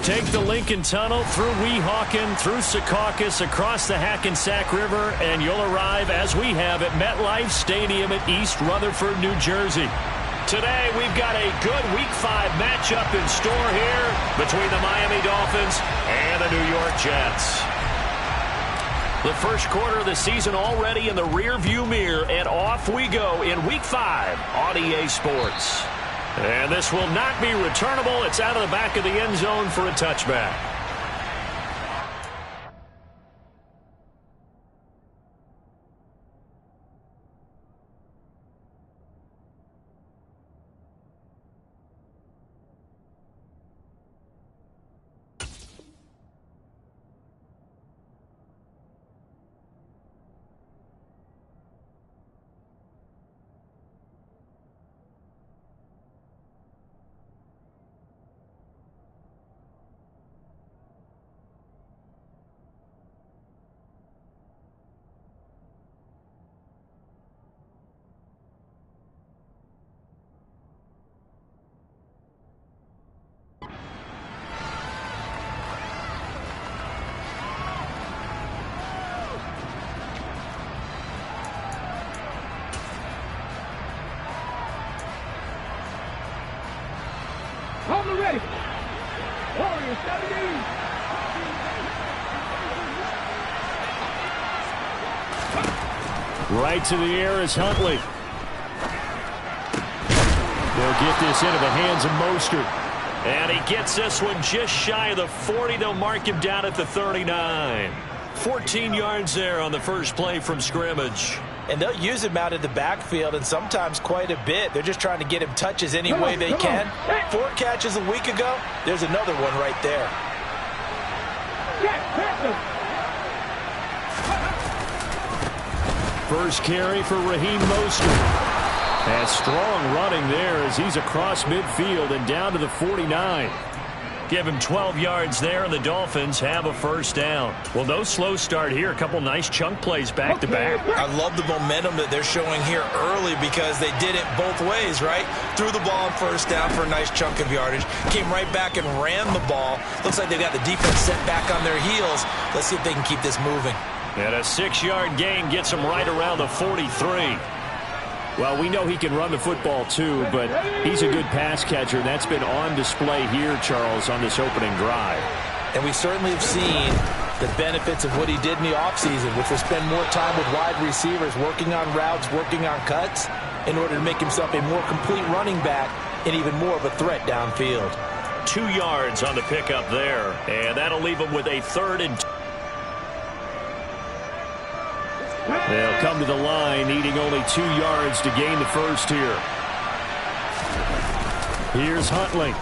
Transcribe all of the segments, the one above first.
Take the Lincoln Tunnel through Weehawken, through Secaucus, across the Hackensack River, and you'll arrive, as we have, at MetLife Stadium at East Rutherford, New Jersey. Today, we've got a good Week 5 matchup in store here between the Miami Dolphins and the New York Jets. The first quarter of the season already in the rearview mirror, and off we go in Week 5 on EA Sports. And this will not be returnable. It's out of the back of the end zone for a touchback. Hold ready. Warriors 17. Right to the air is Huntley. They'll get this into the hands of Mostert. And he gets this one just shy of the 40. They'll mark him down at the 39. 14 yards there on the first play from scrimmage. And they'll use him out in the backfield, and sometimes quite a bit. They're just trying to get him touches any way they can. 4 catches a week ago. There's another one right there. First carry for Raheem Mostert. And strong running there as he's across midfield and down to the 49. Give him 12 yards there, and the Dolphins have a first down. Well, no slow start here. A couple nice chunk plays back-to-back. I love the momentum that they're showing here early because they did it both ways, right? Threw the ball on first down for a nice chunk of yardage. Came right back and ran the ball. Looks like they've got the defense set back on their heels. Let's see if they can keep this moving. And a 6-yard gain gets him right around the 43. Well, we know he can run the football too, but he's a good pass catcher. That's been on display here, Charles, on this opening drive. And we certainly have seen the benefits of what he did in the offseason, which was spend more time with wide receivers, working on routes, working on cuts, in order to make himself a more complete running back and even more of a threat downfield. 2 yards on the pickup there, and that'll leave him with a 3rd and 2. They'll come to the line, needing only 2 yards to gain the first here. Here's Huntley.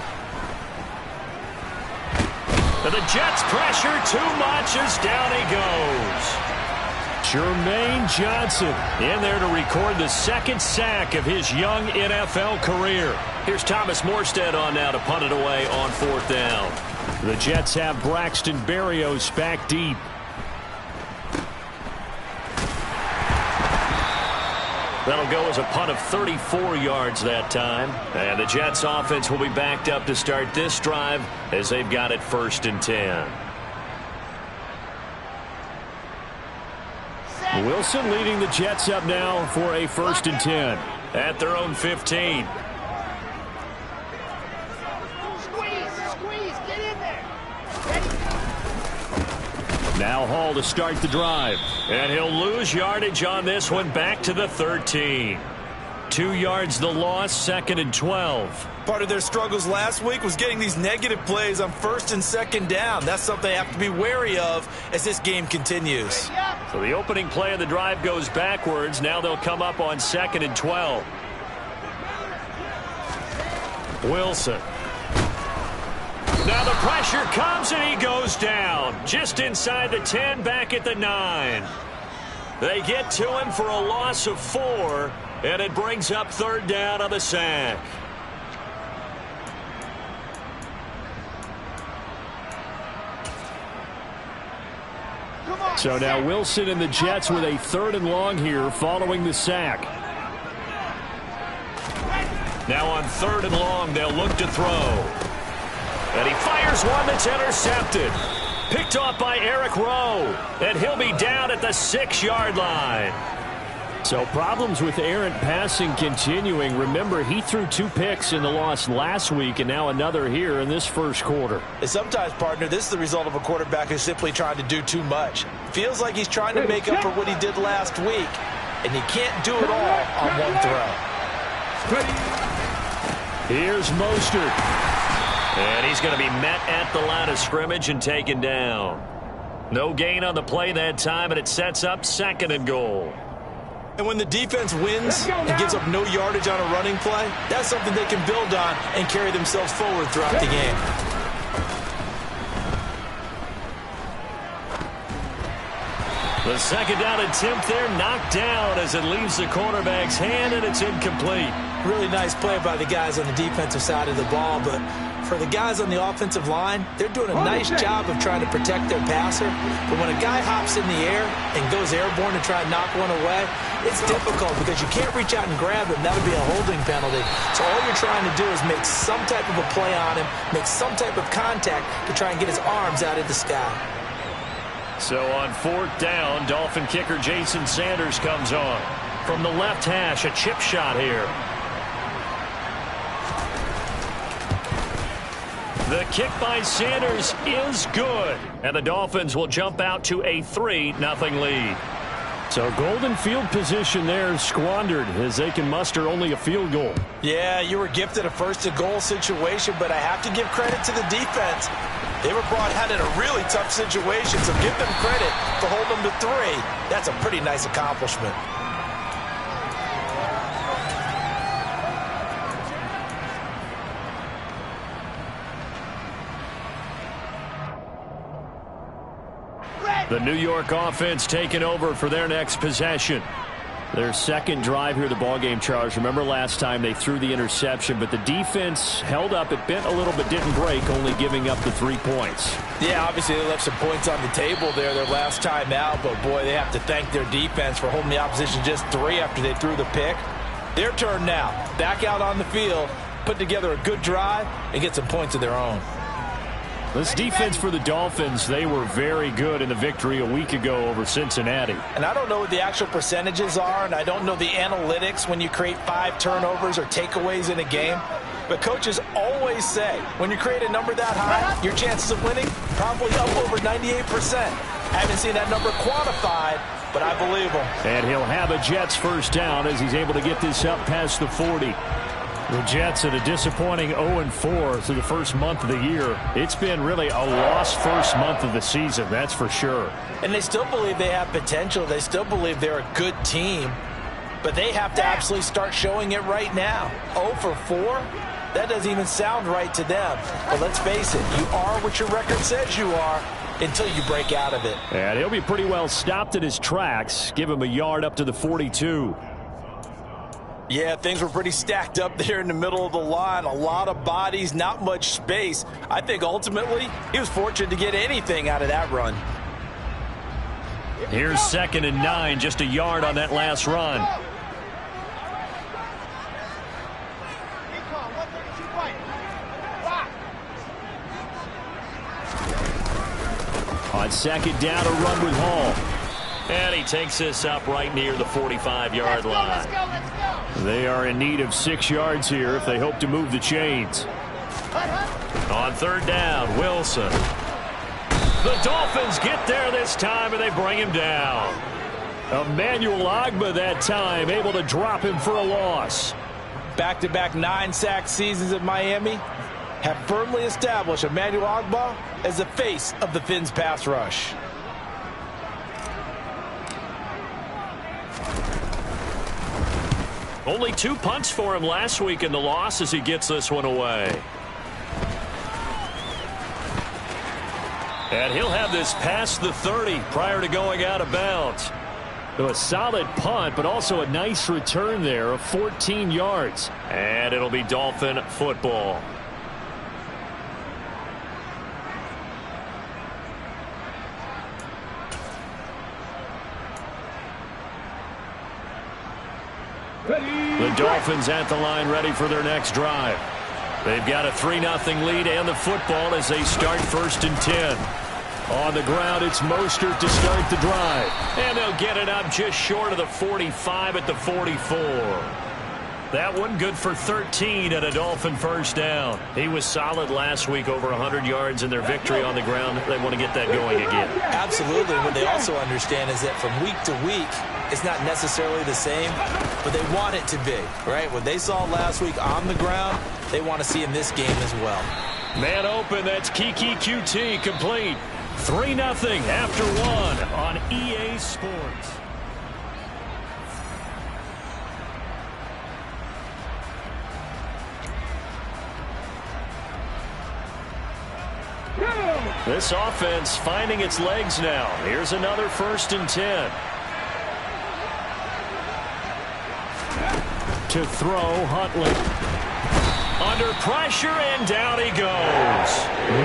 And the Jets pressure too much as down he goes. Jermaine Johnson in there to record the 2nd sack of his young NFL career. Here's Thomas Morstead on now to punt it away on 4th down. The Jets have Braxton Berrios back deep. That'll go as a punt of 34 yards that time. And the Jets offense will be backed up to start this drive as they've got it 1st and 10. Wilson leading the Jets up now for a 1st and 10 at their own 15. Squeeze, get in there. Now Hall to start the drive. And he'll lose yardage on this one back to the 13. 2 yards the loss, 2nd and 12. Part of their struggles last week was getting these negative plays on 1st and 2nd down. That's something they have to be wary of as this game continues. So the opening play of the drive goes backwards. Now they'll come up on 2nd and 12. Wilson. Now the pressure comes and he goes down. Just inside the 10, back at the 9. They get to him for a loss of 4, and it brings up 3rd down on the sack. So now Wilson and the Jets with a 3rd and long here following the sack. Now on 3rd and long, they'll look to throw. And he fires one that's intercepted. Picked off by Eric Rowe. And he'll be down at the 6-yard line. So problems with errant passing continuing. Remember, he threw 2 picks in the loss last week and now another here in this first quarter. And sometimes, partner, this is the result of a quarterback who's simply trying to do too much. Feels like he's trying to make up for what he did last week. And he can't do it all on one throw. Here's Mostert. And he's going to be met at the line of scrimmage and taken down. No gain on the play that time, and it sets up 2nd and goal. And when the defense wins and gives up no yardage on a running play, that's something they can build on and carry themselves forward throughout the game. The 2nd down attempt there knocked down as it leaves the cornerback's hand, and it's incomplete. Really nice play by the guys on the defensive side of the ball, but for the guys on the offensive line, they're doing a nice job of trying to protect their passer. But when a guy hops in the air and goes airborne to try and knock one away, it's difficult because you can't reach out and grab him. That would be a holding penalty. So all you're trying to do is make some type of a play on him, make some type of contact to try and get his arms out of the sky. So on 4th down, Dolphin kicker Jason Sanders comes on. From the left hash, a chip shot here. The kick by Sanders is good. And the Dolphins will jump out to a 3-0 lead. So golden field position there squandered as they can muster only a field goal. Yeah, you were gifted a 1st-and-goal situation, but I have to give credit to the defense. They were brought out in a really tough situation, so give them credit for holding them to 3. That's a pretty nice accomplishment. The New York offense taking over for their next possession. Their 2nd drive here, the ballgame, Charles. Remember last time they threw the interception, but the defense held up. It bent a little but didn't break, only giving up the 3 points. Yeah, obviously they left some points on the table there their last time out, but boy, they have to thank their defense for holding the opposition just 3 after they threw the pick. Their turn now. Back out on the field, put together a good drive, and get some points of their own. This defense for the Dolphins, they were very good in the victory a week ago over Cincinnati. And I don't know what the actual percentages are, and I don't know the analytics when you create 5 turnovers or takeaways in a game. But coaches always say, when you create a number that high, your chances of winning probably up over 98%. I haven't seen that number quantified, but I believe him. And he'll have a Jets 1st down as he's able to get this up past the 40. The Jets at a disappointing 0-4 through the first month of the year. It's been really a lost first month of the season, that's for sure. And they still believe they have potential. They still believe they're a good team. But they have to absolutely start showing it right now. 0-4? That doesn't even sound right to them. But let's face it, you are what your record says you are until you break out of it. And he'll be pretty well stopped in his tracks. Give him a yard up to the 42. Yeah, things were pretty stacked up there in the middle of the line. A lot of bodies, not much space. I think ultimately he was fortunate to get anything out of that run. Here's 2nd and 9, just a yard on that last run. On 2nd down, a run with Hall. And he takes this up right near the 45-yard line. Let's go. They are in need of 6 yards here if they hope to move the chains. On 3rd down, Wilson. The Dolphins get there this time, and they bring him down. Emmanuel Ogbah that time, able to drop him for a loss. Back-to-back 9-sack seasons at Miami have firmly established Emmanuel Ogbah as the face of the Fins pass rush. Only 2 punts for him last week in the loss as he gets this one away. And he'll have this past the 30 prior to going out of bounds. So a solid punt, but also a nice return there of 14 yards. And it'll be Dolphin football. The Dolphins at the line ready for their next drive. They've got a 3-0 lead and the football as they start 1st and 10. On the ground, it's Mostert to start the drive. And they'll get it up just short of the 45 at the 44. That one good for 13 and a Dolphin first down. He was solid last week, over 100 yards in their victory on the ground. They want to get that going again. Absolutely. What they also understand is that from week to week, it's not necessarily the same, but they want it to be, right? What they saw last week on the ground, they want to see in this game as well. Man open, that's Kiki QT, complete. 3-0 after 1 on EA Sports. This offense finding its legs now. Here's another 1st and 10. To throw, Huntley. Under pressure, and down he goes.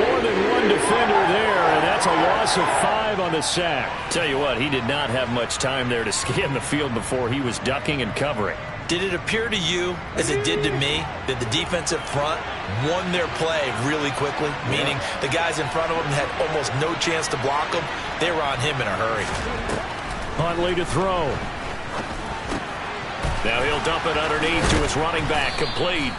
More than one defender there, and that's a loss of 5 on the sack. Tell you what, he did not have much time there to scan the field before he was ducking and covering. Did it appear to you, as it did to me, that the defensive front won their play really quickly? Meaning the guys in front of him had almost no chance to block him. They were on him in a hurry. Huntley to throw. Now he'll dump it underneath to his running back, complete.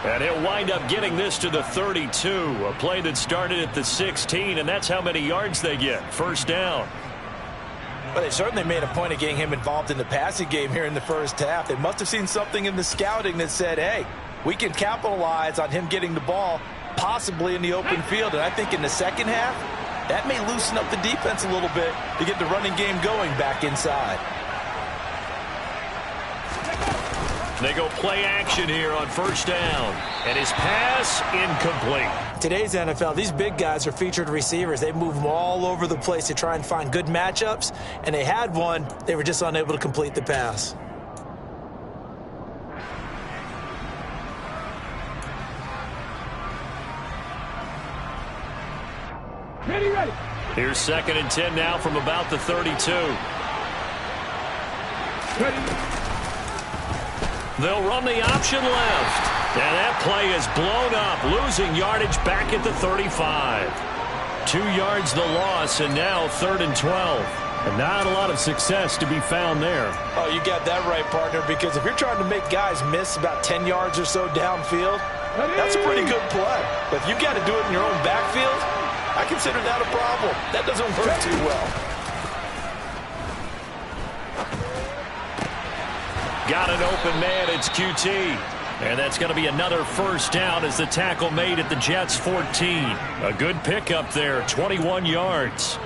And he'll wind up getting this to the 32. A play that started at the 16, and that's how many yards they get. First down. But they certainly made a point of getting him involved in the passing game here in the first half. They must have seen something in the scouting that said, hey, we can capitalize on him getting the ball, possibly in the open field. And I think in the second half, that may loosen up the defense a little bit to get the running game going back inside. They go play action here on first down. And his pass incomplete. Today's NFL, these big guys are featured receivers. They move them all over the place to try and find good matchups. And they had one. They were just unable to complete the pass. Ready. Here's 2nd and 10 now from about the 32. Ready. They'll run the option left. And that play is blown up, losing yardage back at the 35. 2 yards the loss, and now 3rd and 12. And not a lot of success to be found there. Oh, you got that right, partner, because if you're trying to make guys miss about 10 yards or so downfield, that's a pretty good play. But if you got to do it in your own backfield, I consider that a problem. That doesn't work too well. Got an open man, it's QT. And that's going to be another first down as the tackle made at the Jets' 14. A good pickup there, 21 yards.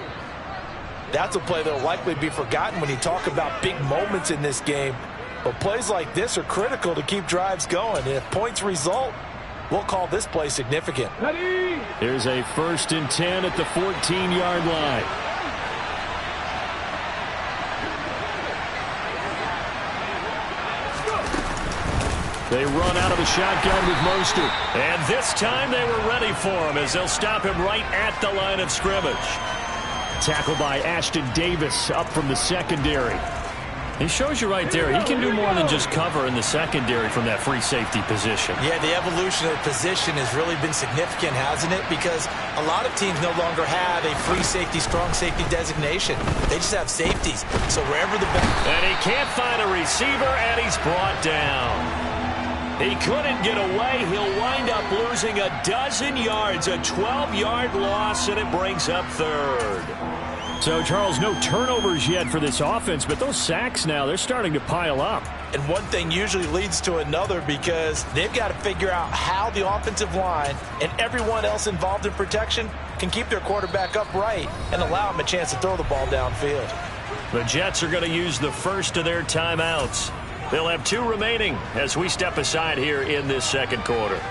That's a play that will likely be forgotten when you talk about big moments in this game. But plays like this are critical to keep drives going. And if points result, we'll call this play significant. Ready. Here's a 1st and 10 at the 14-yard line. They run out of the shotgun with Mostert. And this time they were ready for him as they'll stop him right at the line of scrimmage. Tackled by Ashton Davis up from the secondary. He shows you right there, he can do more than just cover in the secondary from that free safety position. Yeah, the evolution of the position has really been significant, hasn't it? Because a lot of teams no longer have a free safety, strong safety designation. They just have safeties. So wherever the back... And he can't find a receiver, and he's brought down. He couldn't get away. He'll wind up losing a dozen yards, a 12-yard loss, and it brings up 3rd. So, Charles, no turnovers yet for this offense, but those sacks now, they're starting to pile up. And one thing usually leads to another because they've got to figure out how the offensive line and everyone else involved in protection can keep their quarterback upright and allow him a chance to throw the ball downfield. The Jets are going to use the first of their timeouts. They'll have 2 remaining as we step aside here in this second quarter.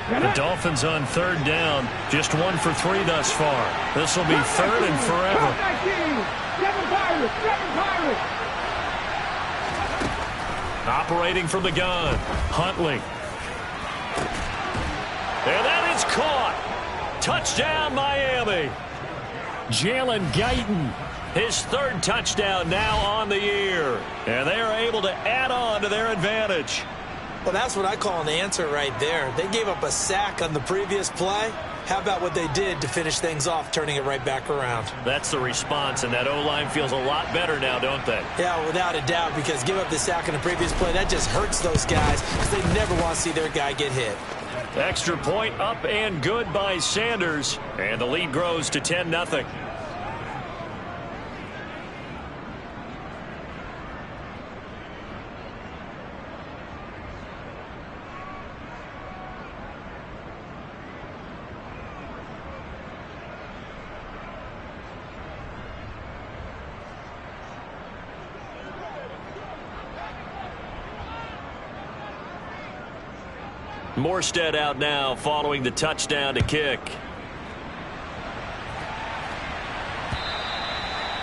The Dolphins on 3rd down, just 1 for 3 thus far. This will be 3rd and forever. Operating from the gun, Huntley. And that is caught. Touchdown, Miami. Jalen Guyton His third touchdown now on the year. And they are able to add on to their advantage. Well, that's what I call an answer right there. They gave up a sack on the previous play. How about what they did to finish things off, turning it right back around? That's the response, and that O-line feels a lot better now, don't they? Yeah, without a doubt, because give up the sack on the previous play, that just hurts those guys because they never want to see their guy get hit. Extra point up and good by Sanders, and the lead grows to 10-0. Morstead out now following the touchdown to kick.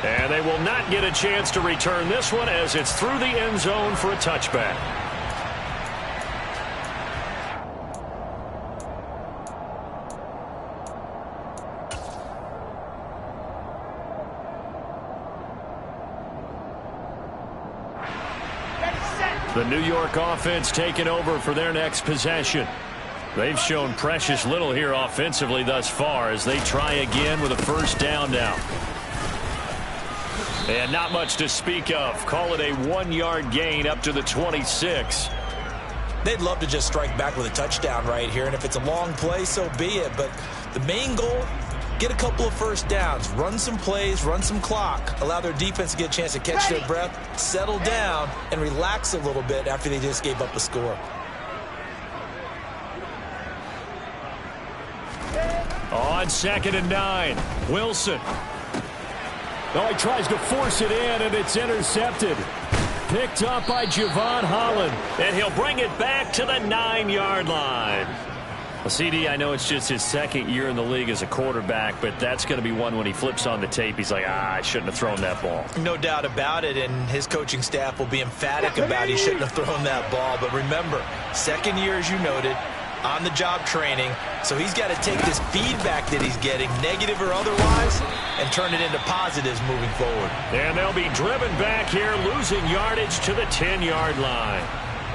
And they will not get a chance to return this one as it's through the end zone for a touchback. The New York offense taking over for their next possession. They've shown precious little here offensively thus far as they try again with a first down now. And not much to speak of. Call it a 1-yard gain up to the 26. They'd love to just strike back with a touchdown right here, and if it's a long play, so be it. But the main goal, get a couple of first downs, run some plays, run some clock, allow their defense to get a chance to catch their breath, settle down, and relax a little bit after they just gave up a score. On 2nd and 9, Wilson. Oh, he tries to force it in, and it's intercepted. Picked up by Javon Holland, and he'll bring it back to the 9-yard line. Well, CD, I know it's just his second year in the league as a quarterback, but that's going to be one when he flips on the tape. He's like, I shouldn't have thrown that ball. No doubt about it, and his coaching staff will be emphatic about he shouldn't have thrown that ball. But remember, second year, as you noted, on-the-job training, so he's got to take this feedback that he's getting, negative or otherwise, and turn it into positives moving forward. And they'll be driven back here, losing yardage to the 10-yard line.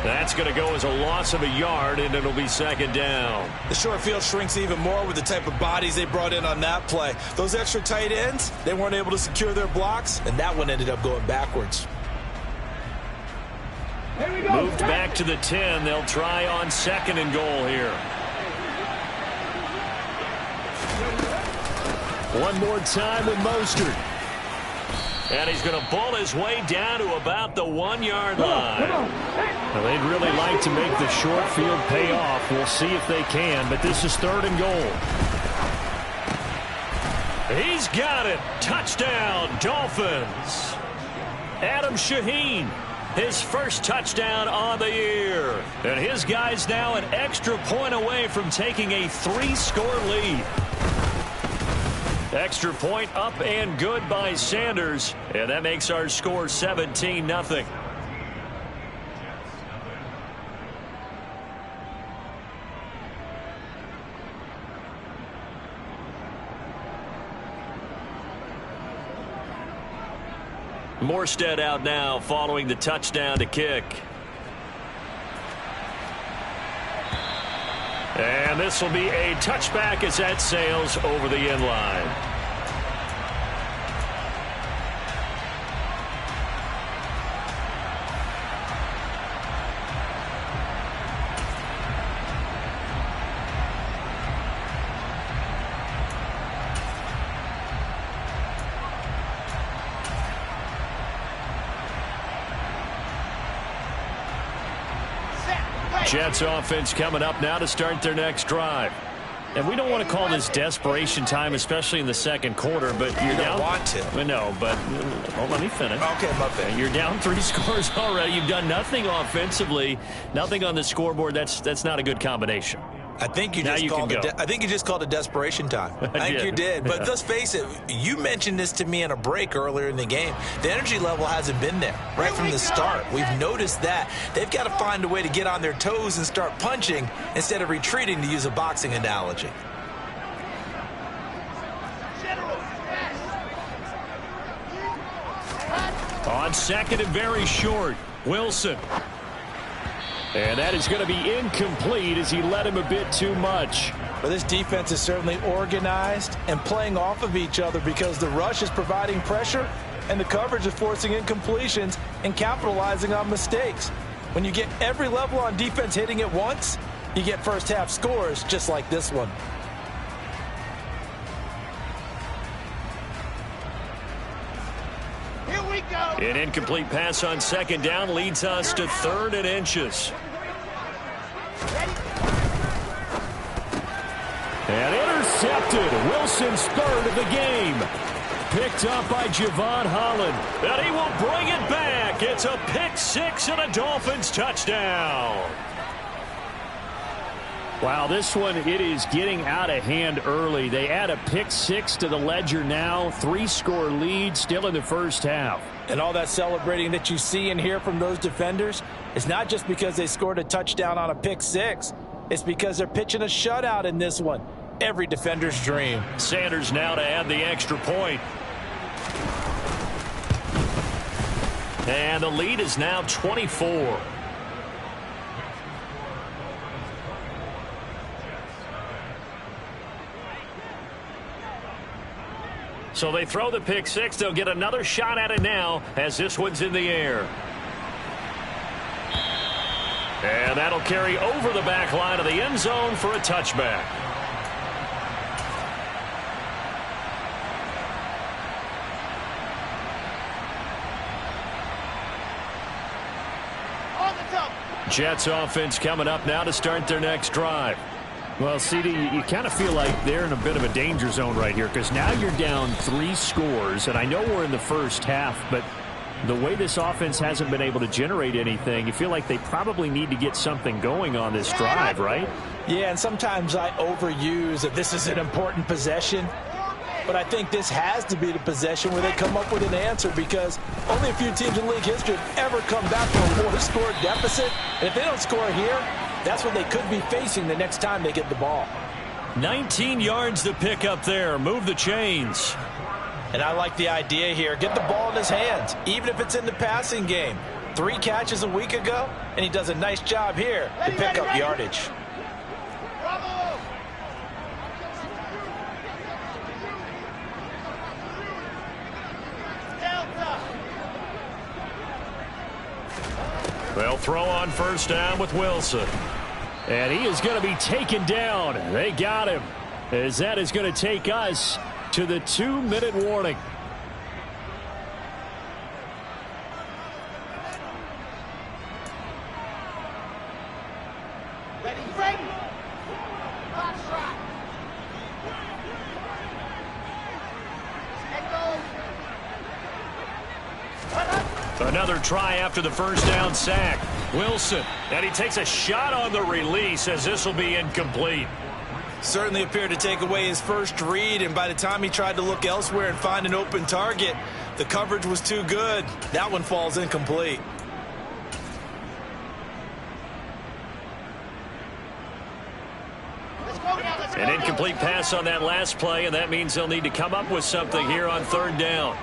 That's going to go as a loss of a yard, and it'll be 2nd down. The short field shrinks even more with the type of bodies they brought in on that play. Those extra tight ends, they weren't able to secure their blocks, and that one ended up going backwards. Moved back to the 10. They'll try on 2nd and goal here. One more time with Mostert. And he's going to bull his way down to about the 1-yard line. Now, they'd really like to make the short field pay off. We'll see if they can, but this is 3rd and goal. He's got it. Touchdown, Dolphins. Adam Shaheen, his first touchdown on the year. And his guys now an extra point away from taking a 3-score lead. Extra point up and good by Sanders. And that makes our score 17-0. Morstead out now following the touchdown to kick. And this will be a touchback as that sails over the end line. Jets offense coming up now to start their next drive. And we don't want to call this desperation time, especially in the second quarter, but you're down. Want to. No, but let me finish. Okay, my bad. You're down 3 scores already. You've done nothing offensively, nothing on the scoreboard. That's not a good combination. I think you just called it desperation time. I think you did. But let's face it, you mentioned this to me in a break earlier in the game. The energy level hasn't been there right from the start. We've noticed that. They've got to find a way to get on their toes and start punching instead of retreating, to use a boxing analogy. On second and very short, Wilson. And that is going to be incomplete as he led him a bit too much. Well, this defense is certainly organized and playing off of each other because the rush is providing pressure and the coverage is forcing incompletions and capitalizing on mistakes. When you get every level on defense hitting at once, you get first half scores just like this one. Here we go. An incomplete pass on second down leads us to 3rd and inches. And intercepted. Wilson's 3rd of the game. Picked up by Javon Holland. And he will bring it back. It's a pick 6 and a Dolphins touchdown. Wow, this one, it is getting out of hand early. They add a pick 6 to the ledger now. 3-score lead still in the first half. And all that celebrating that you see and hear from those defenders is not just because they scored a touchdown on a pick 6. It's because they're pitching a shutout in this one. Every defender's dream. Sanders now to add the extra point. And the lead is now 24. So they throw the pick 6. They'll get another shot at it now as this one's in the air. And that'll carry over the back line of the end zone for a touchback. Jets offense coming up now to start their next drive. Well, CD, you kind of feel like they're in a bit of a danger zone right here because now you're down 3 scores, and I know we're in the first half, but the way this offense hasn't been able to generate anything, you feel like they probably need to get something going on this drive, right? Yeah, and sometimes I overuse that this is an important possession, but I think this has to be the possession where they come up with an answer because only a few teams in league history have ever come back from a 4-score deficit, and if they don't score here, that's what they could be facing the next time they get the ball. 19 yards to pick up there. Move the chains. And I like the idea here. Get the ball in his hands, even if it's in the passing game. 3 catches a week ago, and he does a nice job here to pick up yardage. They'll throw on first down with Wilson. And he is going to be taken down. They got him. As that is going to take us to the 2-minute warning. Ready. Hot shot. Another try after the first down sack. Wilson, and he takes a shot on the release as this will be incomplete. Certainly appeared to take away his first read, and by the time he tried to look elsewhere and find an open target, the coverage was too good. That one falls incomplete. An incomplete pass on that last play, and that means they'll need to come up with something here on 3rd down.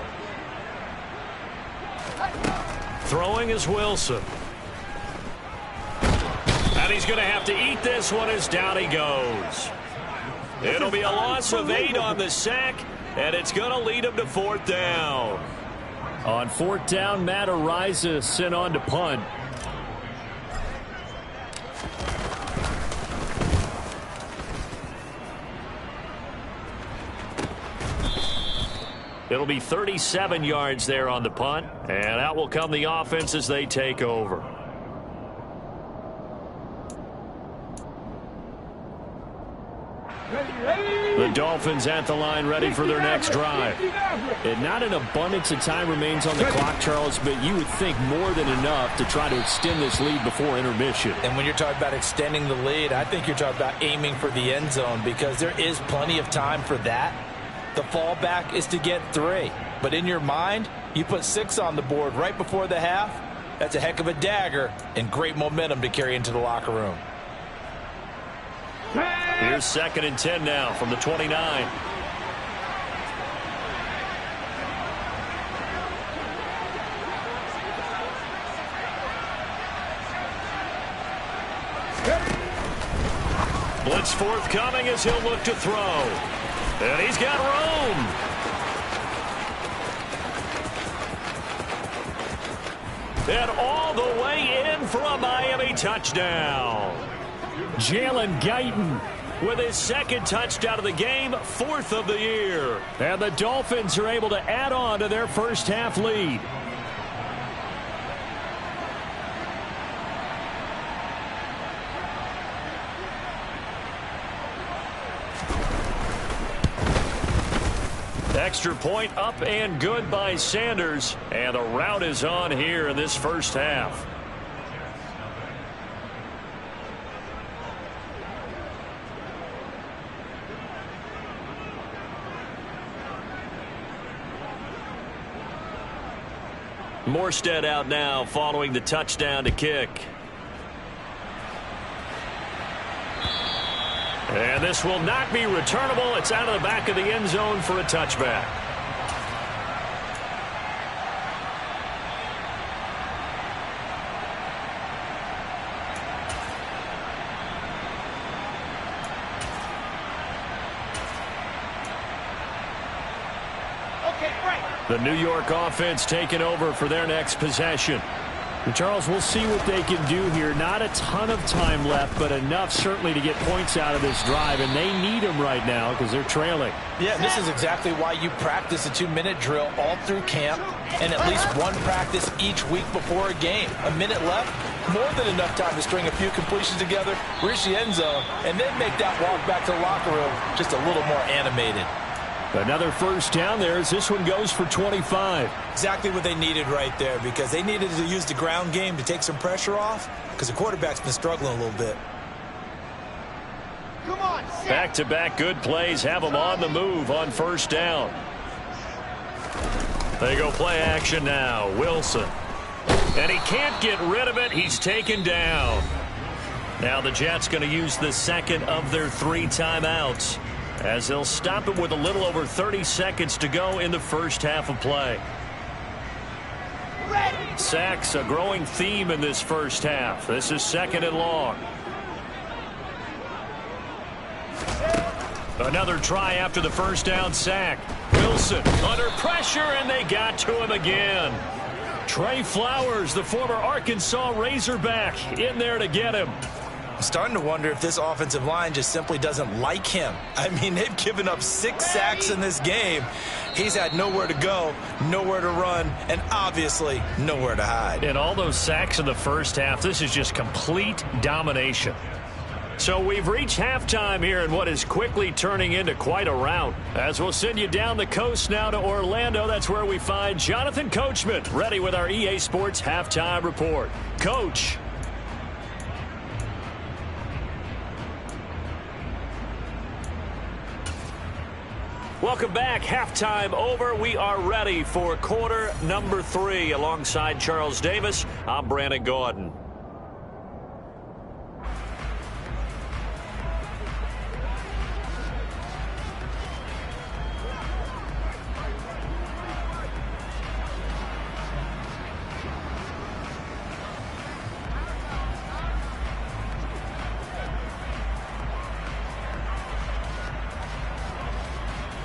Throwing is Wilson. And he's going to have to eat this one as down he goes. It'll be a loss of 8 on the sack, and it's going to lead him to 4th down. On 4th down, Matt Araiza sent on to punt. It'll be 37 yards there on the punt, and out will come the offense as they take over. The Dolphins at the line ready for their next drive. And not an abundance of time remains on the clock, Charles, but you would think more than enough to try to extend this lead before intermission. And when you're talking about extending the lead, I think you're talking about aiming for the end zone because there is plenty of time for that. The fallback is to get 3. But in your mind, you put 6 on the board right before the half. That's a heck of a dagger and great momentum to carry into the locker room. Here's 2nd and 10 now from the 29. Blitz forthcoming as he'll look to throw. And he's got room. And all the way in for a Miami touchdown. Jalen Guyton with his second touchdown of the game, 4th of the year. And the Dolphins are able to add on to their first half lead. Extra point up and good by Sanders. And the route is on here in this first half. Morstead out now following the touchdown to kick. And this will not be returnable. It's out of the back of the end zone for a touchback. The New York offense taking over for their next possession. And Charles, we'll see what they can do here. Not a ton of time left, but enough certainly to get points out of this drive, and they need them right now because they're trailing. Yeah, this is exactly why you practice a 2-minute drill all through camp and at least one practice each week before a game. A minute left, more than enough time to string a few completions together, reach the end zone, and then make that walk back to the locker room just a little more animated. Another first down there as this one goes for 25. Exactly what they needed right there, because they needed to use the ground game to take some pressure off because the quarterback's been struggling a little bit. Come on, back-to-back good plays have them on the move on first down. They go play action now. Wilson. And he can't get rid of it. He's taken down. Now the Jets going to use the second of their 3 timeouts, as they'll stop it with a little over 30 seconds to go in the first half of play. Sacks, a growing theme in this first half. This is 2nd and long. Another try after the first down sack. Wilson under pressure, and they got to him again. Trey Flowers, the former Arkansas Razorback, in there to get him. I'm starting to wonder if this offensive line just simply doesn't like him. I mean, they've given up 6 sacks in this game. He's had nowhere to go, nowhere to run, and obviously nowhere to hide. And all those sacks in the first half, this is just complete domination. So we've reached halftime here in what is quickly turning into quite a rout. As we'll send you down the coast now to Orlando, that's where we find Jonathan Coachman, ready with our EA Sports Halftime Report. Coach. Welcome back. Halftime over. We are ready for quarter number 3. Alongside Charles Davis, I'm Brandon Gaudin.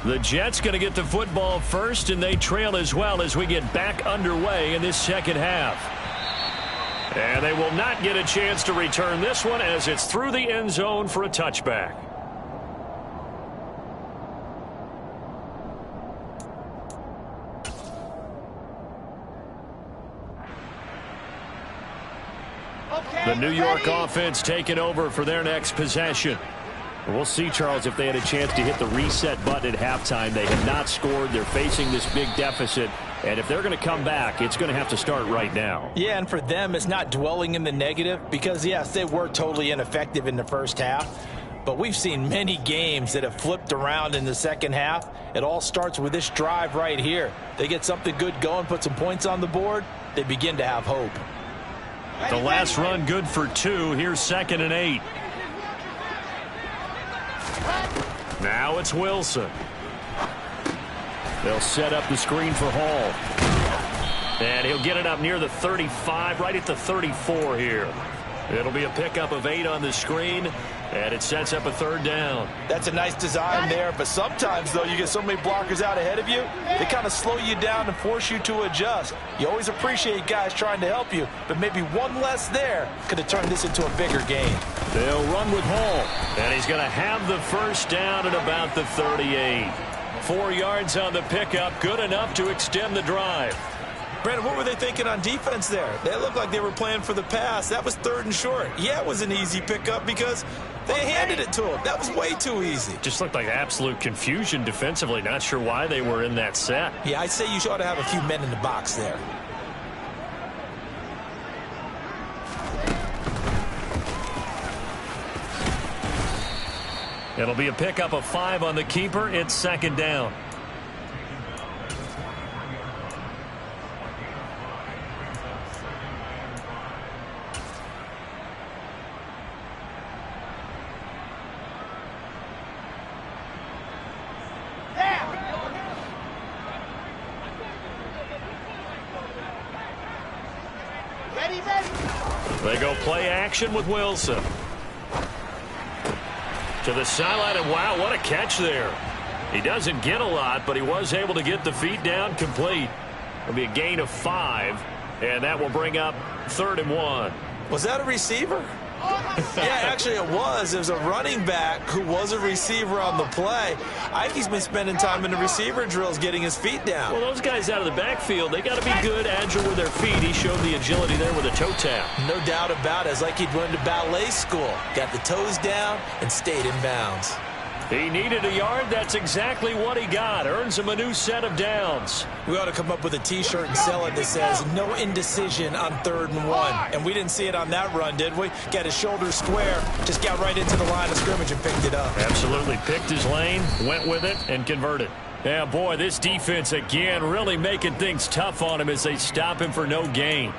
The Jets going to get the football first, and they trail as well as we get back underway in this second half. And they will not get a chance to return this one as it's through the end zone for a touchback. The New York offense taking over for their next possession. We'll see, Charles, if they had a chance to hit the reset button at halftime. They have not scored. They're facing this big deficit. And if they're going to come back, it's going to have to start right now. Yeah, and for them, it's not dwelling in the negative because, yes, they were totally ineffective in the first half. But we've seen many games that have flipped around in the second half. It all starts with this drive right here. They get something good going, put some points on the board, they begin to have hope. The last run good for 2. Here's 2nd and 8. Now it's Wilson. They'll set up the screen for Hall. And he'll get it up near the 35, right at the 34 here. It'll be a pickup of 8 on the screen, And it sets up a third down. That's a nice design there, but sometimes, though, you get so many blockers out ahead of you, they kind of slow you down and force you to adjust. You always appreciate guys trying to help you, but maybe one less there could have turned this into a bigger game. They'll run with Hall, and he's going to have the first down at about the 38. 4 yards on the pickup, good enough to extend the drive. Brandon, what were they thinking on defense there? They looked like they were playing for the pass. That was 3rd and short. Yeah, it was an easy pickup because they handed it to him. That was way too easy. Just looked like absolute confusion defensively. Not sure why they were in that set. Yeah, I'd say you ought to have a few men in the box there. It'll be a pickup of 5 on the keeper. It's 2nd down. They go play action with Wilson. To the sideline, and wow, what a catch there. He doesn't get a lot, but he was able to get the feet down complete. It'll be a gain of 5, and that will bring up 3rd and 1. Was that a receiver? Yeah, actually it was. It was a running back who was a receiver on the play. Ikey's been spending time in the receiver drills getting his feet down. Well, those guys out of the backfield, they got to be good, agile with their feet. He showed the agility there with a toe tap. No doubt about it. It's like he'd went to ballet school. Got the toes down and stayed in bounds. He needed a yard. That's exactly what he got. Earns him a new set of downs. We ought to come up with a T-shirt and sell it that says, no indecision on 3rd and 1. And we didn't see it on that run, did we? Got his shoulders square, just got right into the line of scrimmage and picked it up. Absolutely. Picked his lane, went with it, and converted. Yeah, boy, this defense, again, really making things tough on him as they stop him for no gain.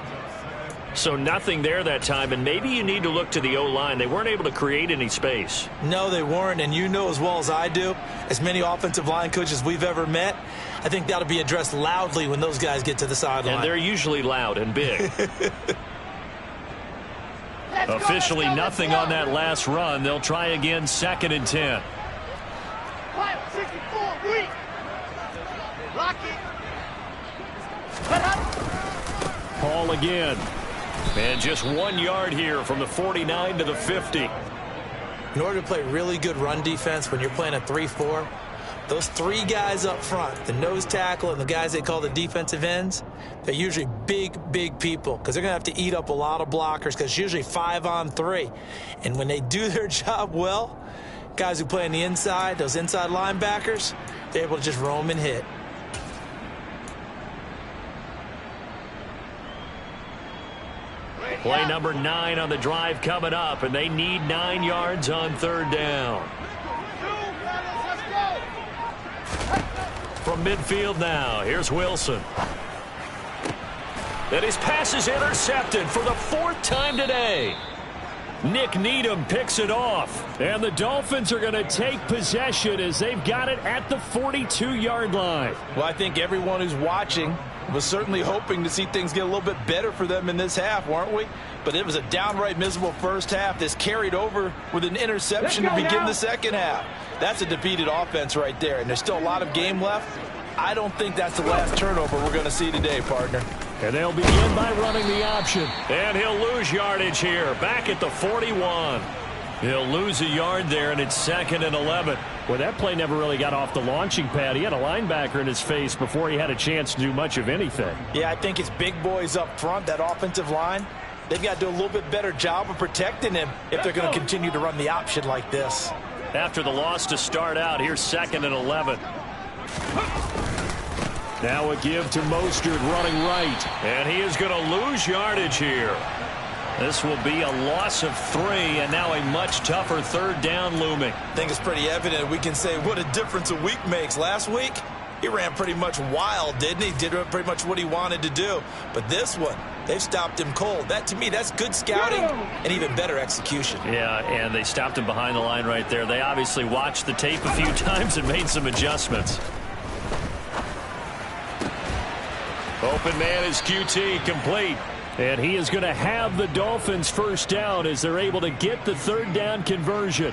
So nothing there that time, and maybe you need to look to the O-line. They weren't able to create any space. No, they weren't, and you know as well as I do, as many offensive line coaches we've ever met, I think that'll be addressed loudly when those guys get to the sideline. And they're usually loud and big. Officially nothing on that last run. They'll try again, 2nd and 10. 64, weak. Lock it. Hall again. And just 1 yard here from the 49 to the 50. In order to play really good run defense when you're playing a 3-4, those 3 guys up front, the nose tackle and the guys they call the defensive ends, they're usually big people because they're going to have to eat up a lot of blockers because it's usually 5 on 3. And when they do their job well, guys who play on the inside, those inside linebackers, they're able to just roam and hit. Play number 9 on the drive coming up, and they need 9 yards on 3rd down. From midfield now, here's Wilson. And his pass is intercepted for the 4th time today. Nick Needham picks it off, and the Dolphins are going to take possession as they've got it at the 42-yard line. Well, I think everyone who's watching was certainly hoping to see things get a little bit better for them in this half, weren't we? But it was a downright miserable first half. This carried over with an interception to begin the second half. That's a defeated offense right there, and there's still a lot of game left. I don't think that's the last turnover we're going to see today, partner. And they'll begin by running the option. And he'll lose yardage here, back at the 41. He'll lose a yard there, and it's 2nd and 11. Well, that play never really got off the launching pad. He had a linebacker in his face before he had a chance to do much of anything. Yeah, I think it's big boys up front, that offensive line. They've got to do a little bit better job of protecting him if they're going to continue to run the option like this. After the loss to start out, here's 2nd and 11. Now a give to Mostert running right. And he is going to lose yardage here. This will be a loss of 3, and now a much tougher 3rd down looming. I think it's pretty evident. We can say what a difference a week makes. Last week, he ran pretty much wild, didn't he? Did pretty much what he wanted to do. But this one, they've stopped him cold. That, to me, that's good scouting and even better execution. Yeah, and they stopped him behind the line right there. They obviously watched the tape a few times and made some adjustments. Open man is QT, complete. And he is going to have the Dolphins first down as they're able to get the third down conversion.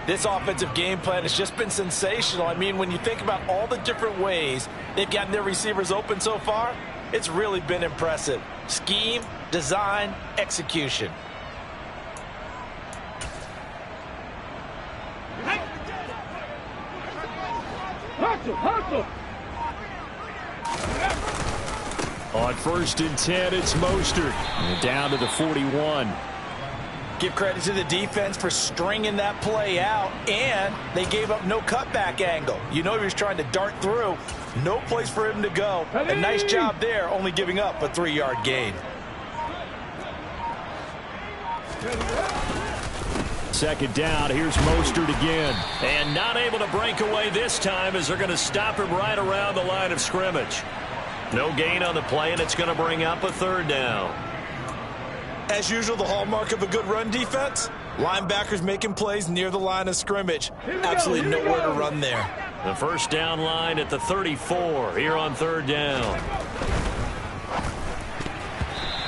This offensive game plan has just been sensational. I mean, when you think about all the different ways they've gotten their receivers open so far, it's really been impressive. Scheme, design, execution. Hustle. On 1st and 10, it's Mostert. And down to the 41. Give credit to the defense for stringing that play out, and they gave up no cutback angle. You know he was trying to dart through. No place for him to go. A nice job there, only giving up a 3-yard gain. Second down, here's Mostert again. And not able to break away this time as they're going to stop him right around the line of scrimmage. No gain on the play, and it's going to bring up a third down. As usual, the hallmark of a good run defense, linebackers making plays near the line of scrimmage. Absolutely nowhere to run there. The first down line at the 34 here on third down.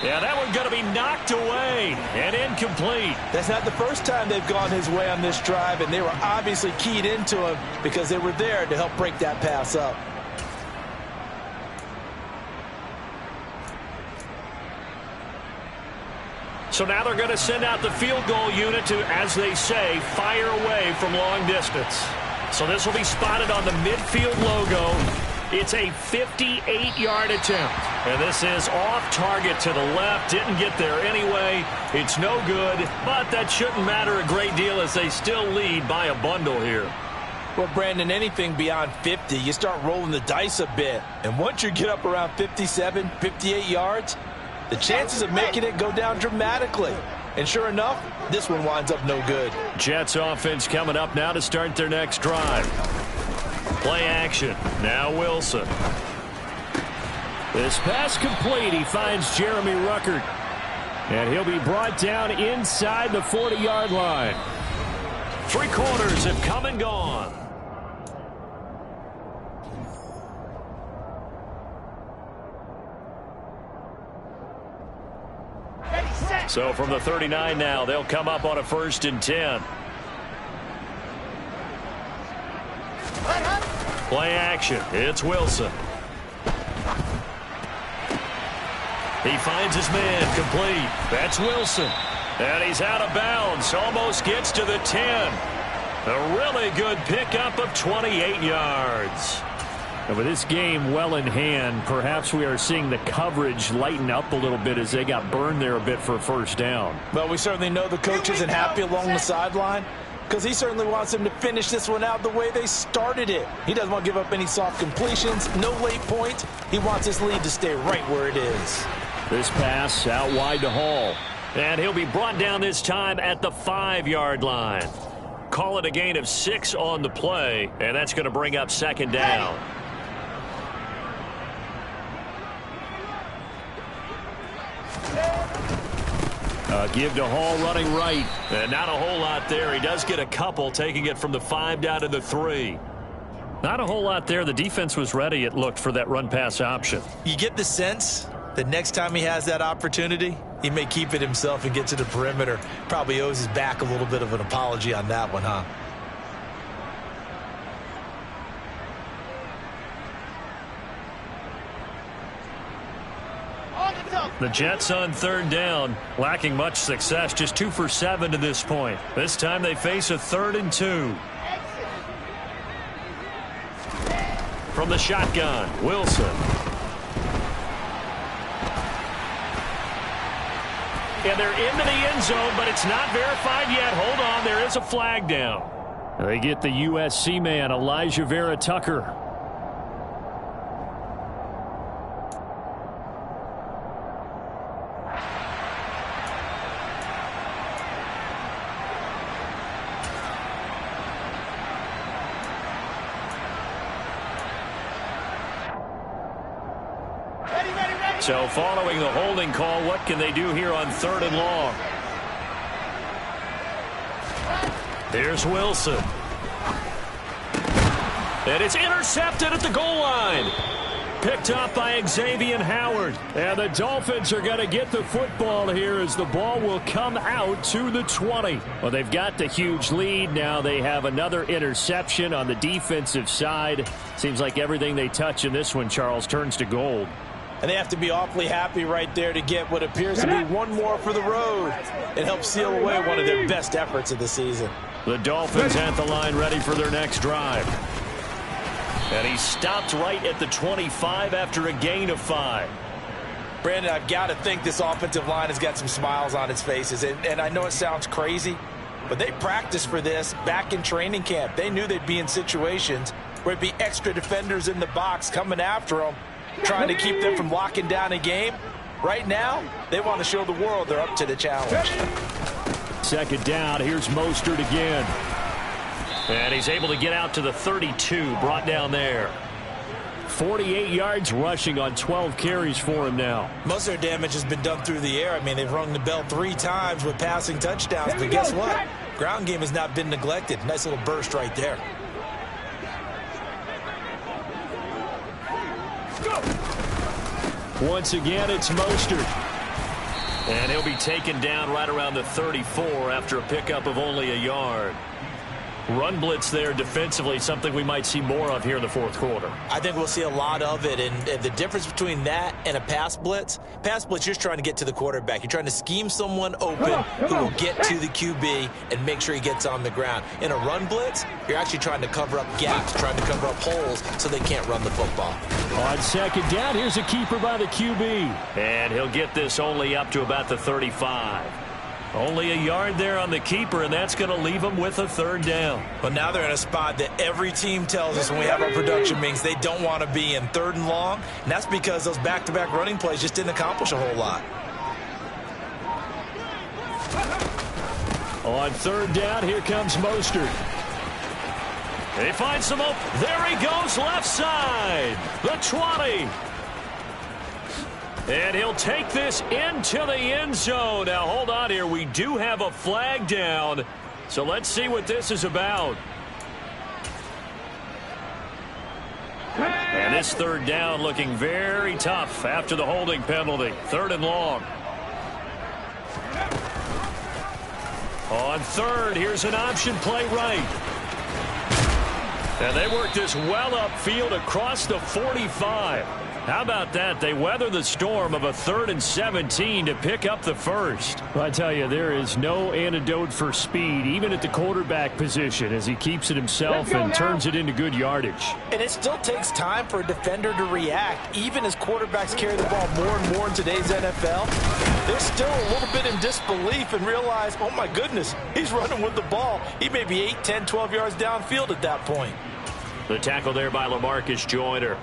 Yeah, that one's going to be knocked away and incomplete. That's not the first time they've gone his way on this drive, and they were obviously keyed into him because they were there to help break that pass up. So now they're going to send out the field goal unit to, as they say, fire away from long distance. So this will be spotted on the midfield logo. It's a 58-yard attempt. And this is off target to the left. Didn't get there anyway. It's no good, but that shouldn't matter a great deal as they still lead by a bundle here. Well, Brandon, anything beyond 50, you start rolling the dice a bit. And once you get up around 57, 58 yards, the chances of making it go down dramatically. And sure enough, this one winds up no good. Jets offense coming up now to start their next drive. Play action. Now Wilson. This pass complete. He finds Jeremy Ruckert. And he'll be brought down inside the 40-yard line. 3 quarters have come and gone. So from the 39 now, they'll come up on a 1st and 10. Play action. It's Wilson. He finds his man complete. That's Wilson. And he's out of bounds. Almost gets to the 10. A really good pickup of 28 yards. And with this game well in hand, perhaps we are seeing the coverage lighten up a little bit as they got burned there a bit for a first down. Well, we certainly know the coach isn't happy along the sideline because he certainly wants them to finish this one out the way they started it. He doesn't want to give up any soft completions, no late points. He wants this lead to stay right where it is. This pass out wide to Hall. And he'll be brought down this time at the 5-yard line. Call it a gain of 6 on the play, and that's going to bring up second down. Give to Hall running right. And not a whole lot there. He does get a couple, taking it from the 5 down to the 3. Not a whole lot there. The defense was ready, it looked, for that run-pass option. You get the sense that next time he has that opportunity, he may keep it himself and get to the perimeter. Probably owes his back a little bit of an apology on that one, huh? The Jets on 3rd down, lacking much success, just 2 for 7 to this point. This time they face a 3rd and 2. From the shotgun, Wilson. And they're into the end zone, but it's not verified yet. Hold on, there is a flag down. They get the USC man, Elijah Vera Tucker. So following the holding call, what can they do here on 3rd and long? There's Wilson. And it's intercepted at the goal line. Picked up by Xavier Howard. And the Dolphins are going to get the football here as the ball will come out to the 20. Well, they've got the huge lead. Now they have another interception on the defensive side. Seems like everything they touch in this one, Charles, turns to gold. And they have to be awfully happy right there to get what appears to be one more for the road. It helps seal away one of their best efforts of the season. The Dolphins at the line ready for their next drive. And he stopped right at the 25 after a gain of 5. Brandon, I've got to think this offensive line has got some smiles on its faces. And I know it sounds crazy, but they practiced for this back in training camp. They knew they'd be in situations where it'd be extra defenders in the box coming after them, trying to keep them from locking down a game. Right now, they want to show the world they're up to the challenge. Second down, here's Mostert again. And he's able to get out to the 32, brought down there. 48 yards rushing on 12 carries for him now. Most of their damage has been done through the air. I mean, they've rung the bell 3 times with passing touchdowns. But guess what? Ground game has not been neglected. Nice little burst right there. Once again, it's Mostert. And he'll be taken down right around the 34 after a pickup of only a yard. Run blitz there defensively, something we might see more of here in the fourth quarter. I think we'll see a lot of it, and the difference between that and a pass blitz, you're just trying to get to the quarterback. You're trying to scheme someone open who will get to the QB and make sure he gets on the ground. In a run blitz, you're actually trying to cover up gaps, trying to cover up holes so they can't run the football. On second down, here's a keeper by the QB. And he'll get this only up to about the 35. Only a yard there on the keeper, and that's going to leave them with a third down. But now they're in a spot that every team tells us when we have our production meetings they don't want to be in, 3rd and long. And that's because those back-to-back running plays just didn't accomplish a whole lot. On 3rd down, here comes Mostert. He finds some open. There he goes, left side. The 20. And he'll take this into the end zone. Now, hold on here. We do have a flag down. So let's see what this is about. And this 3rd down looking very tough after the holding penalty. 3rd and long. On 3rd, here's an option play right. And they work this well upfield across the 45. How about that? They weather the storm of a 3rd and 17 to pick up the first. Well, I tell you, there is no antidote for speed, even at the quarterback position, as he keeps it himself and turns it into good yardage. And it still takes time for a defender to react. Even as quarterbacks carry the ball more and more in today's NFL, they're still a little bit in disbelief and realize, oh my goodness, he's running with the ball. He may be 8, 10, 12 yards downfield at that point. The tackle there by LaMarcus Joyner.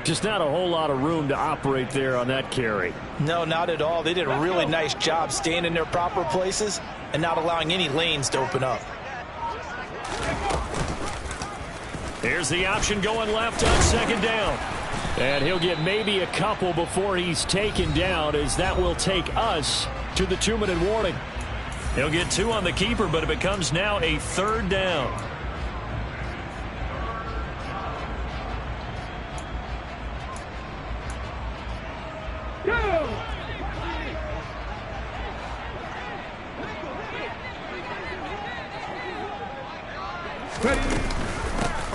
Just not a whole lot of room to operate there on that carry. No, not at all. They did a really nice job staying in their proper places and not allowing any lanes to open up. Here's the option going left on 2nd down. And he'll get maybe a couple before he's taken down, as that will take us to the 2-minute warning. He'll get 2 on the keeper, but it becomes now a 3rd down.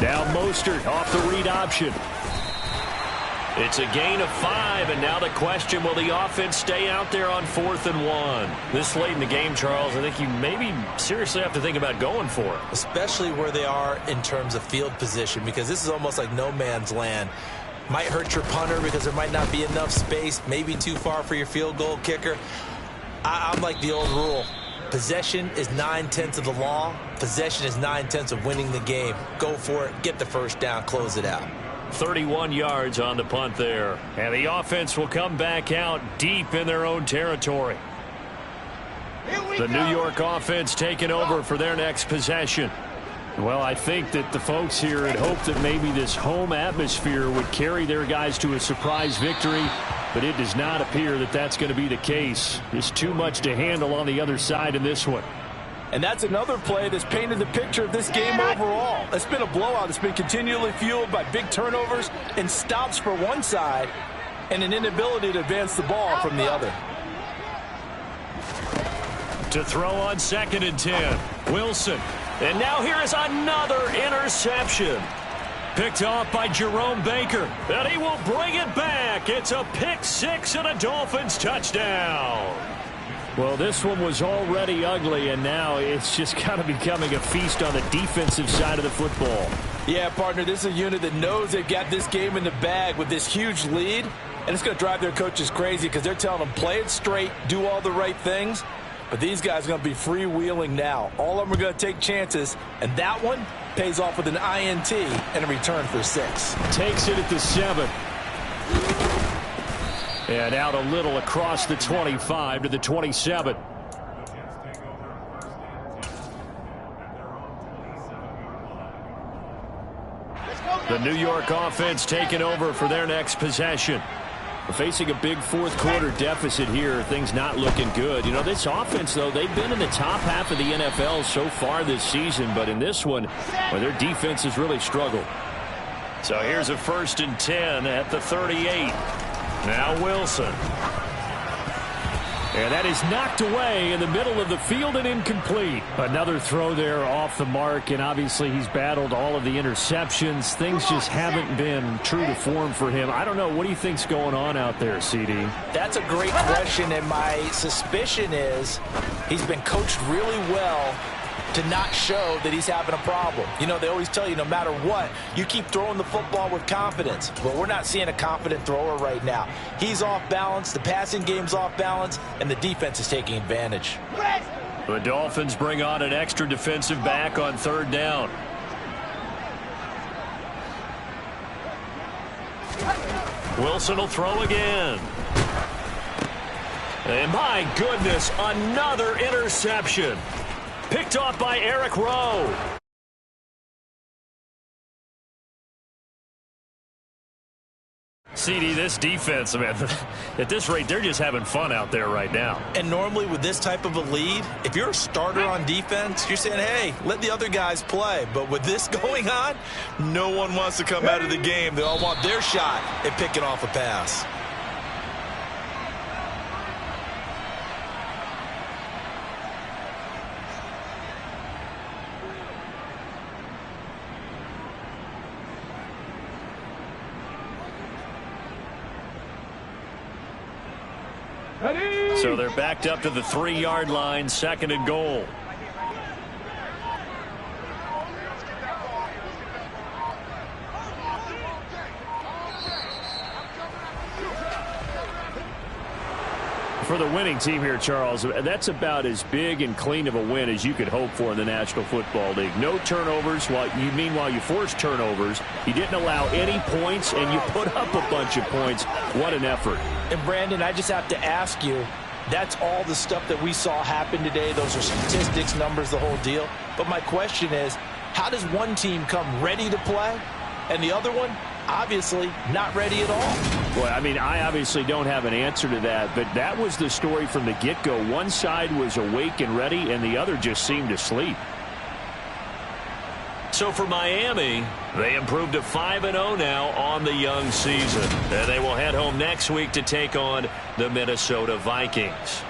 Now Mostert off the read option. It's a gain of 5, and now the question, will the offense stay out there on 4th and 1? This late in the game, Charles, I think you maybe seriously have to think about going for it. Especially where they are in terms of field position, because this is almost like no man's land. Might hurt your punter because there might not be enough space, maybe too far for your field goal kicker. I'm like the old rule. Possession is 9/10 of the law. Possession is 9/10 of winning the game. Go for it. Get the first down. Close it out. 31 yards on the punt there. And the offense will come back out deep in their own territory. The New York offense taking over for their next possession. Well, I think that the folks here had hoped that maybe this home atmosphere would carry their guys to a surprise victory, but it does not appear that that's going to be the case. There's too much to handle on the other side in this one. And that's another play that's painted the picture of this game overall. It's been a blowout. It's been continually fueled by big turnovers and stops for one side and an inability to advance the ball from the other. To throw on 2nd and 10. Wilson. And now here is another interception. Picked off by Jerome Baker. And he will bring it back. It's a pick 6 and a Dolphins touchdown. Well, this one was already ugly, and now it's just kind of becoming a feast on the defensive side of the football. Yeah, partner, this is a unit that knows they've got this game in the bag with this huge lead, and it's going to drive their coaches crazy because they're telling them play it straight, do all the right things, but these guys are going to be freewheeling now. All of them are going to take chances, and that one pays off with an INT and a return for 6. Takes it at the 7. And out a little across the 25 to the 27. The New York offense taking over for their next possession. We're facing a big fourth-quarter deficit here. Things not looking good. You know, this offense, though, they've been in the top half of the NFL so far this season. But in this one, well, their defense has really struggled. So here's a 1st and 10 at the 38. Now Wilson. And that is knocked away in the middle of the field and incomplete. Another throw there off the mark, and obviously he's battled all of the interceptions. Things just haven't been true to form for him. I don't know. What do you think's going on out there, CD? That's a great question, and my suspicion is he's been coached really well to not show that he's having a problem. You know, they always tell you no matter what, you keep throwing the football with confidence. But we're not seeing a confident thrower right now. He's off balance, the passing game's off balance, and the defense is taking advantage. The Dolphins bring on an extra defensive back on 3rd down. Wilson will throw again. And my goodness, another interception. Picked off by Eric Rowe. CD, this defense, man, at this rate, they're just having fun out there right now. And normally with this type of a lead, if you're a starter on defense, you're saying, hey, let the other guys play. But with this going on, no one wants to come out of the game. They all want their shot at picking off a pass. So they're backed up to the 3-yard line, 2nd and goal. For the winning team here, Charles, that's about as big and clean of a win as you could hope for in the National Football League. No turnovers. Meanwhile, you forced turnovers. You didn't allow any points, and you put up a bunch of points. What an effort. And, Brandon, I just have to ask you, that's all the stuff that we saw happen today. Those are statistics, numbers, the whole deal. But my question is, how does one team come ready to play, and the other one, obviously, not ready at all? Well, I mean, I obviously don't have an answer to that, but that was the story from the get-go. One side was awake and ready, and the other just seemed to sleep. So for Miami, they improved to 5-0 now on the young season. And they will head home next week to take on the Minnesota Vikings.